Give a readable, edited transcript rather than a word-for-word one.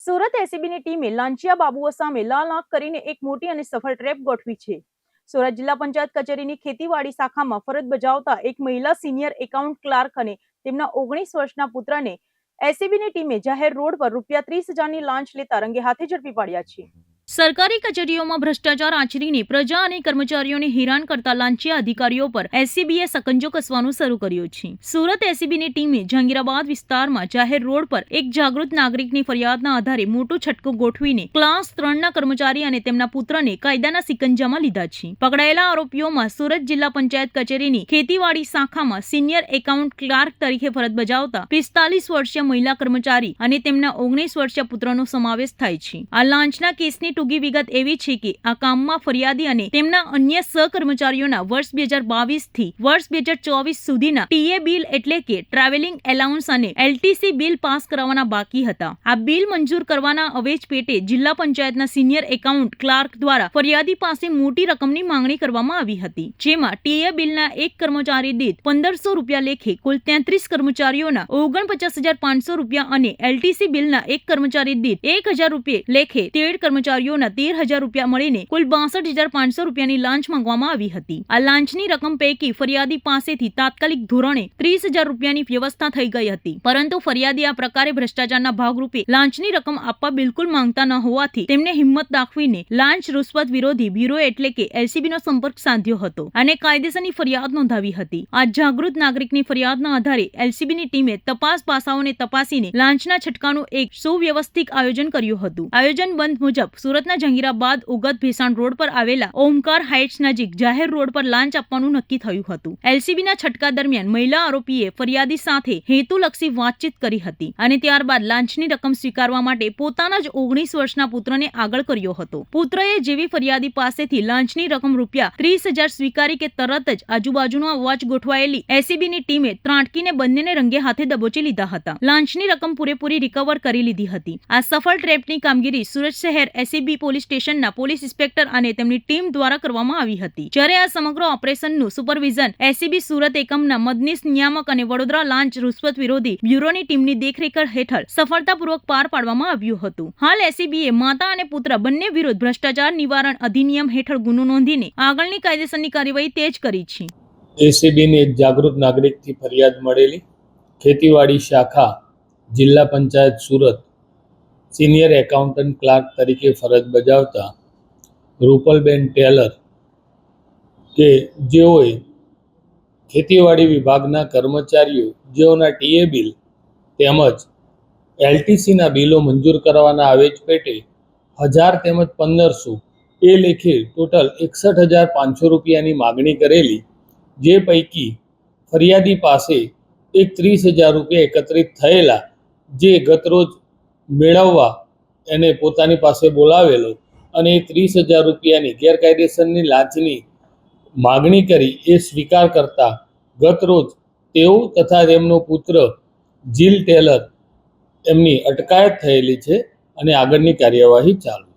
સુરત એસીબીની ટીમે લાંચિયા બાબુઓ સામે લાલ આંખ કરીને એક મોટી અને સફળ ટ્રેપ ગોઠવી છે। સુરત જિલ્લા પંચાયત કચેરીની ખેતીવાડી શાખામાં ફરજ બજાવતા એક મહિલા સિનિયર એકાઉન્ટ ક્લાર્ક અને તેમના 19 વર્ષના પુત્રને એસીબીની ટીમે જાહેર રોડ પર ₹30,000ની લાંચ લેતા રંગે હાથે ઝડપી પાડ્યા છે। સરકારી કચેરીઓમાં ભ્રષ્ટાચાર આચરીને પ્રજા અને કર્મચારીઓને હેરાન કરતા લાંચિયા અધિકારીઓ પર એસીબીએ સકંજો કસવાનું શરૂ કર્યું છે। સુરત એસીબીની ટીમે જહાંગીરાબાદ વિસ્તારમાં જાહેર રોડ પર એક જાગૃત નાગરિકની ફરિયાદના આધારે મોટો છટકો ગોઠવીને ક્લાસ 3ના કર્મચારી અને તેમના પુત્રને કાયદાના સિકંજામાં લીધા છે। પકડાયેલા આરોપીઓમાં સુરત જિલ્લા પંચાયત કચેરીની ખેતીવાડી શાખામાં સિનિયર એકાઉન્ટ ક્લાર્ક તરીકે ફરજ બજાવતા 45 વર્ષીય મહિલા કર્મચારી અને તેમના 19 વર્ષીય પુત્રનો સમાવેશ થાય છે। આ લાંચના કેસની ટૂંકી વિગત એવી છે કે આ કામમાં ફરિયાદી અને તેમના અન્ય સહકર્મચારીઓના વર્ષ 2022 થી વર્ષ 2024 સુધીના ટીએ બિલ એટલે કે ટ્રાવેલિંગ એલાઉન્સ અને એલટીસી બિલ પાસ કરાવવાના બાકી હતા। આ બિલ મંજૂર કરવાના અવેજ પેટે જિલ્લા પંચાયતના સિનિયર એકાઉન્ટ ક્લાર્ક દ્વારા ફરિયાદી પાસે મોટી રકમની માંગણી કરવામાં આવી હતી, જેમાં ટીએ બિલના એક કર્મચારી દીઠ ₹1,500 લેખે કુલ 33 કર્મચારીઓના ₹49,500 અને એલટીસી બિલના એક કર્મચારી દીઠ ₹1,000 લેખે 13 કર્મચારીઓના ₹13,000 મળીને કુલ ₹62,500ની લાંચ માંગવામાં આવી હતી। આ લાંચની રકમ પૈકી ફરિયાદી પાસેથી તાત્કાલિક ધોરણે ₹30,000ની વ્યવસ્થા થઈ ગઈ હતી, પરંતુ ફરિયાદી આ પ્રકારે ભ્રષ્ટાચારના ભાગરૂપે લાંચની રકમ આપવા બિલકુલ માંગતા ન હોવાથી તેમને હિંમત દાખવીને લાંચ રૂશ્વત વિરોધી બ્યુરો એટલે કે એલસીબીનો સંપર્ક સાધ્યો હતો અને કાયદેસરની ફરિયાદ નોંધાવી હતી। આ જાગૃત નાગરિકની ફરિયાદના આધારે એલસીબીની ટીમે તપાસ પાસાઓને તપાસીને લાંચના છટકાનું એક સુવ્યવસ્થિત આયોજન કર્યું હતું। આયોજન બંધ મુજબ સુરતના જહાંગીરાબાદ ઉગત ભેસાણ રોડ પર આવેલા ઓમકાર હાઇટ્સ નજીક જાહેર રોડ પર લાંચ આપવાનું નક્કી થયું હતું। એલસીબીના છટકા દરમિયાન મહિલા આરોપીએ ફરિયાદી સાથે હેતુલક્ષી વાતચીત કરી હતી અને ત્યારબાદ લાંચની રકમ સ્વીકારવા માટે પોતાના જ 19 વર્ષના પુત્રને આગળ કર્યો હતો। પુત્રએ જેવી ફરિયાદી પાસેથી લાંચની રકમ ₹30,000 સ્વીકારી કે તરત જ આજુબાજુનો અવાજ ગોઠવાયેલી એસીબીની ટીમે ત્રાટકીને બંનેને રંગે હાથે દબોચી લીધા હતા। લાંચની રકમ પૂરેપૂરી રિકવર કરી લીધી હતી। આ સફળ ટ્રેપની કામગીરી સુરત શહેર એસીબી પોલીસ સ્ટેશનના પોલીસ ઇન્સ્પેક્ટર અને તેમની ટીમ દ્વારા કરવામાં આવી હતી, જ્યારે આ સમગ્ર ઓપરેશનનું સુપરવિઝન એસીબી સુરત એકમના મદનીશ નિયામક અને વડોદરા લાંચ રૂશ્વત વિરોધી બ્યુરોની ટીમની દેખરેખ હેઠળ સફળતાપૂર્વક પાર પાડવામાં આવ્યું હતું। હાલ એસીબીએ માતા અને પુત્ર બંને વિરુદ્ધ ભ્રષ્ટાચાર નિવારણ અધિનિયમ હેઠળ ગુનો નોંધીને આગળની કાયદેસરની કાર્યવાહી તેજ કરી છે। એસીબીની એક જાગૃત નાગરિકથી ફરિયાદ મળેલી ખેતીવાડી શાખા જિલ્લા panchayat Surat senior accountant clerk તરીકે ફરજ બજાવતા રૂપલબેન ટેલર કે જેઓએ ખેતીવાડી વિભાગના કર્મચારીઓ જેઓના ટીએ બિલ તેમજ એલટીસીના બિલો મંજૂર કરવાના આવેજ પેટે 1000 તેમજ 1500 એ લેખે ટોટલ ₹61,500ની માગણી કરેલી, જે પૈકી ફરિયાદી પાસે એક ₹30,000 એકત્રિત થયેલા, જે ગતરોજ મેળવવા એને પોતાની પાસે બોલાવેલો અને ₹30,000ની ગેરકાયદેસરની લાંચની માગણી કરી એ સ્વીકાર કરતા ગતરોજ તેઓ તથા તેમનો પુત્ર જીલ ટેલર એમની અટકાયત થયેલી છે અને આગળની કાર્યવાહી ચાલુ